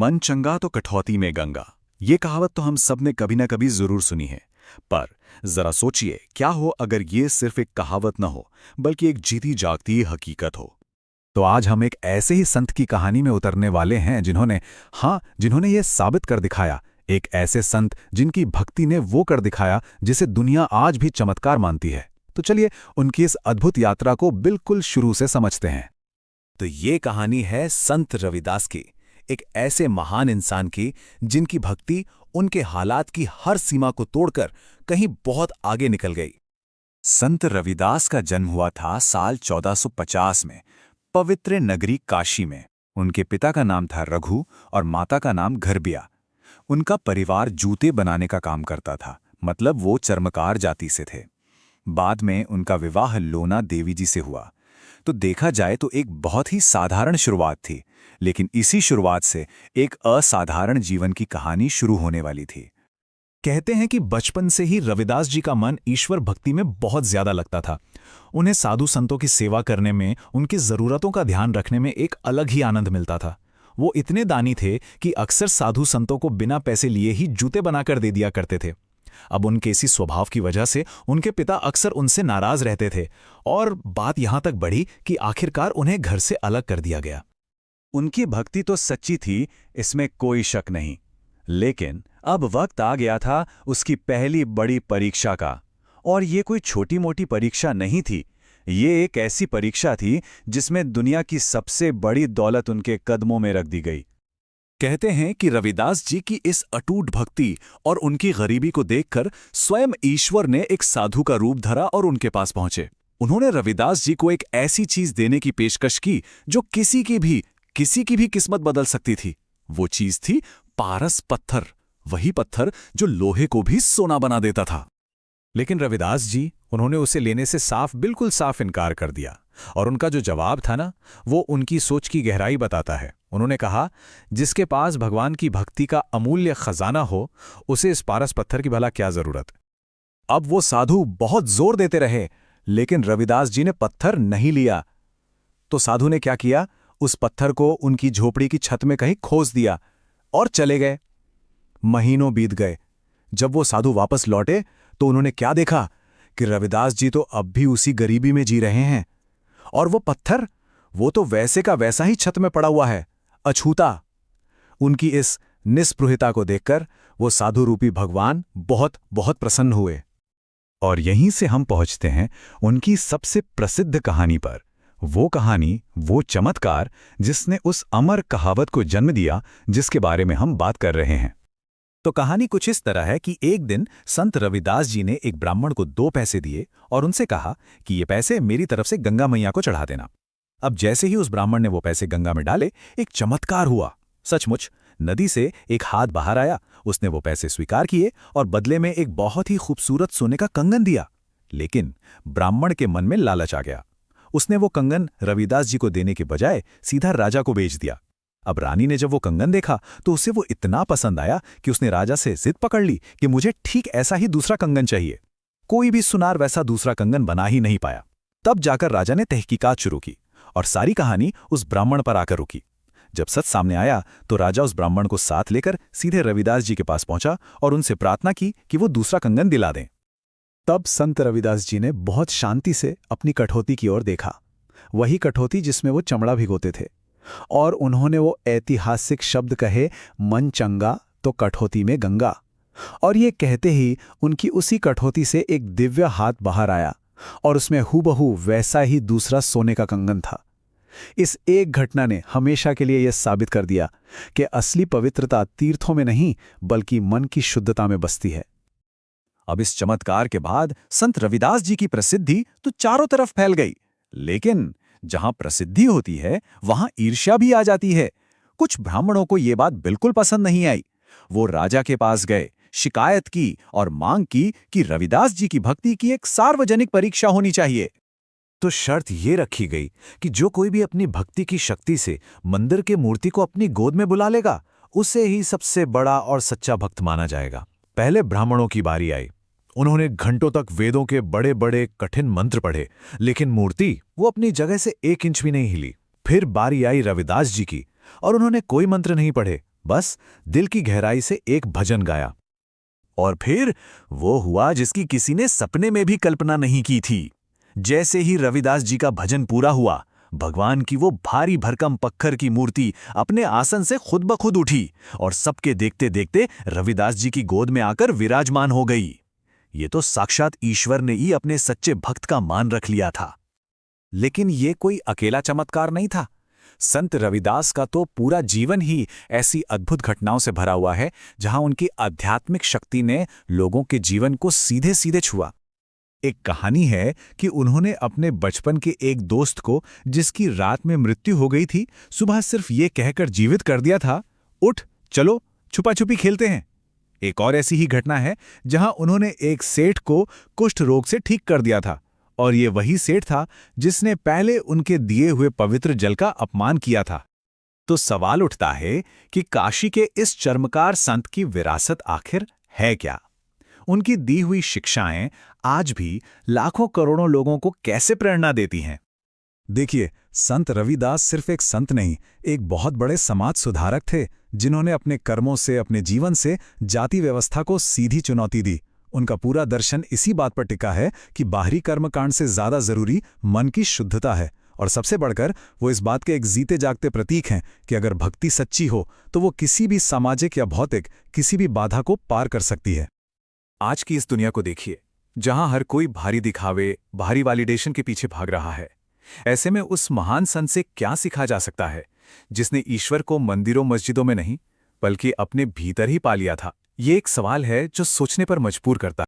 मन चंगा तो कठौती में गंगा। ये कहावत तो हम सब ने कभी ना कभी जरूर सुनी है। पर जरा सोचिए, क्या हो अगर ये सिर्फ एक कहावत न हो, बल्कि एक जीती जागती हकीकत हो। तो आज हम एक ऐसे ही संत की कहानी में उतरने वाले हैं जिन्होंने ये साबित कर दिखाया। एक ऐसे संत जिनकी भक्ति ने वो कर दिखाया जिसे दुनिया आज भी चमत्कार मानती है। तो चलिए उनकी इस अद्भुत यात्रा को बिल्कुल शुरू से समझते हैं। तो ये कहानी है संत रविदास की, एक ऐसे महान इंसान की जिनकी भक्ति उनके हालात की हर सीमा को तोड़कर कहीं बहुत आगे निकल गई। संत रविदास का जन्म हुआ था साल 1450 में, पवित्र नगरी काशी में। उनके पिता का नाम था रघु और माता का नाम घरबिया। उनका परिवार जूते बनाने का काम करता था, मतलब वो चर्मकार जाति से थे। बाद में उनका विवाह लोना देवी जी से हुआ। तो देखा जाए तो एक बहुत ही साधारण शुरुआत थी, लेकिन इसी शुरुआत से एक असाधारण जीवन की कहानी शुरू होने वाली थी। कहते हैं कि बचपन से ही रविदास जी का मन ईश्वर भक्ति में बहुत ज्यादा लगता था। उन्हें साधु संतों की सेवा करने में, उनकी जरूरतों का ध्यान रखने में एक अलग ही आनंद मिलता था। वो इतने दानी थे कि अक्सर साधु संतों को बिना पैसे लिए ही जूते बनाकर दे दिया करते थे। अब उनके इसी स्वभाव की वजह से उनके पिता अक्सर उनसे नाराज रहते थे और बात यहां तक बढ़ी कि आखिरकार उन्हें घर से अलग कर दिया गया। उनकी भक्ति तो सच्ची थी, इसमें कोई शक नहीं, लेकिन अब वक्त आ गया था उसकी पहली बड़ी परीक्षा का। और ये कोई छोटी मोटी परीक्षा नहीं थी, ये एक ऐसी परीक्षा थी जिसमें दुनिया की सबसे बड़ी दौलत उनके कदमों में रख दी गई। कहते हैं कि रविदास जी की इस अटूट भक्ति और उनकी गरीबी को देखकर स्वयं ईश्वर ने एक साधु का रूप धरा और उनके पास पहुंचे। उन्होंने रविदास जी को एक ऐसी चीज देने की पेशकश की जो किसी की भी किस्मत बदल सकती थी। वो चीज थी पारस पत्थर, वही पत्थर जो लोहे को भी सोना बना देता था। लेकिन रविदास जी, उन्होंने उसे लेने से बिल्कुल साफ इनकार कर दिया। और उनका जो जवाब था ना, वो उनकी सोच की गहराई बताता है। उन्होंने कहा, जिसके पास भगवान की भक्ति का अमूल्य खजाना हो, उसे इस पारस पत्थर की भला क्या जरूरत। अब वो साधु बहुत जोर देते रहे, लेकिन रविदास जी ने पत्थर नहीं लिया। तो साधु ने क्या किया, उस पत्थर को उनकी झोपड़ी की छत में कहीं खोस दिया और चले गए। महीनों बीत गए। जब वो साधु वापस लौटे तो उन्होंने क्या देखा कि रविदास जी तो अब भी उसी गरीबी में जी रहे हैं। और वो पत्थर, वो तो वैसे का वैसा ही छत में पड़ा हुआ है, अछूता। उनकी इस निस्पृहता को देखकर वो साधु रूपी भगवान बहुत बहुत प्रसन्न हुए। और यहीं से हम पहुंचते हैं उनकी सबसे प्रसिद्ध कहानी पर। वो कहानी, वो चमत्कार जिसने उस अमर कहावत को जन्म दिया जिसके बारे में हम बात कर रहे हैं। तो कहानी कुछ इस तरह है कि एक दिन संत रविदास जी ने एक ब्राह्मण को 2 पैसे दिए और उनसे कहा कि ये पैसे मेरी तरफ से गंगा मैया को चढ़ा देना। अब जैसे ही उस ब्राह्मण ने वो पैसे गंगा में डाले, एक चमत्कार हुआ। सचमुच नदी से एक हाथ बाहर आया, उसने वो पैसे स्वीकार किए और बदले में एक बहुत ही खूबसूरत सोने का कंगन दिया। लेकिन ब्राह्मण के मन में लालच आ गया। उसने वो कंगन रविदास जी को देने के बजाय सीधा राजा को बेच दिया। अब रानी ने जब वो कंगन देखा तो उसे वो इतना पसंद आया कि उसने राजा से जिद पकड़ ली कि मुझे ठीक ऐसा ही दूसरा कंगन चाहिए। कोई भी सुनार वैसा दूसरा कंगन बना ही नहीं पाया। तब जाकर राजा ने तहकीकात शुरू की और सारी कहानी उस ब्राह्मण पर आकर रुकी। जब सच सामने आया तो राजा उस ब्राह्मण को साथ लेकर सीधे रविदास जी के पास पहुंचा और उनसे प्रार्थना की कि वो दूसरा कंगन दिला दें। तब संत रविदास जी ने बहुत शांति से अपनी कठौती की ओर देखा, वही कठौती जिसमें वो चमड़ा भिगोते थे, और उन्होंने वो ऐतिहासिक शब्द कहे, मन चंगा तो कठौती में गंगा। और ये कहते ही उनकी उसी कठौती से एक दिव्य हाथ बाहर आया और उसमें हूबहू वैसा ही दूसरा सोने का कंगन था। इस एक घटना ने हमेशा के लिए यह साबित कर दिया कि असली पवित्रता तीर्थों में नहीं बल्कि मन की शुद्धता में बसती है। अब इस चमत्कार के बाद संत रविदास जी की प्रसिद्धि तो चारों तरफ फैल गई, लेकिन जहां प्रसिद्धि होती है वहां ईर्ष्या भी आ जाती है। कुछ ब्राह्मणों को यह बात बिल्कुल पसंद नहीं आई। वो राजा के पास गए, शिकायत की और मांग की कि रविदास जी की भक्ति की एक सार्वजनिक परीक्षा होनी चाहिए। तो शर्त ये रखी गई कि जो कोई भी अपनी भक्ति की शक्ति से मंदिर के मूर्ति को अपनी गोद में बुला लेगा, उसे ही सबसे बड़ा और सच्चा भक्त माना जाएगा। पहले ब्राह्मणों की बारी आई। उन्होंने घंटों तक वेदों के बड़े बड़े कठिन मंत्र पढ़े, लेकिन मूर्ति वो अपनी जगह से 1 इंच भी नहीं हिली। फिर बारी आई रविदास जी की और उन्होंने कोई मंत्र नहीं पढ़े, बस दिल की गहराई से एक भजन गाया। और फिर वो हुआ जिसकी किसी ने सपने में भी कल्पना नहीं की थी। जैसे ही रविदास जी का भजन पूरा हुआ, भगवान की वो भारी भरकम पत्थर की मूर्ति अपने आसन से खुद ब खुद उठी और सबके देखते देखते रविदास जी की गोद में आकर विराजमान हो गई। ये तो साक्षात ईश्वर ने ही अपने सच्चे भक्त का मान रख लिया था। लेकिन ये कोई अकेला चमत्कार नहीं था। संत रविदास का तो पूरा जीवन ही ऐसी अद्भुत घटनाओं से भरा हुआ है, जहां उनकी आध्यात्मिक शक्ति ने लोगों के जीवन को सीधे सीधे छुआ। एक कहानी है कि उन्होंने अपने बचपन के एक दोस्त को, जिसकी रात में मृत्यु हो गई थी, सुबह सिर्फ ये कहकर जीवित कर दिया था, उठ चलो छुपा छुपी खेलते हैं। एक और ऐसी ही घटना है जहां उन्होंने एक सेठ को कुष्ठ रोग से ठीक कर दिया था, और ये वही सेठ था जिसने पहले उनके दिए हुए पवित्र जल का अपमान किया था। तो सवाल उठता है कि काशी के इस चर्मकार संत की विरासत आखिर है क्या? उनकी दी हुई शिक्षाएं आज भी लाखों करोड़ों लोगों को कैसे प्रेरणा देती हैं? देखिए, संत रविदास सिर्फ एक संत नहीं, एक बहुत बड़े समाज सुधारक थे, जिन्होंने अपने कर्मों से, अपने जीवन से जाति व्यवस्था को सीधी चुनौती दी। उनका पूरा दर्शन इसी बात पर टिका है कि बाहरी कर्मकांड से ज्यादा जरूरी मन की शुद्धता है, और सबसे बढ़कर वो इस बात के एक जीते जागते प्रतीक हैं कि अगर भक्ति सच्ची हो तो वो किसी भी सामाजिक या भौतिक किसी भी बाधा को पार कर सकती है। आज की इस दुनिया को देखिए, जहां हर कोई भारी दिखावे, भारी वैलिडेशन के पीछे भाग रहा है। ऐसे में उस महान संत से क्या सीखा जा सकता है, जिसने ईश्वर को मंदिरों मस्जिदों में नहीं बल्कि अपने भीतर ही पा लिया था? ये एक सवाल है जो सोचने पर मजबूर करता है।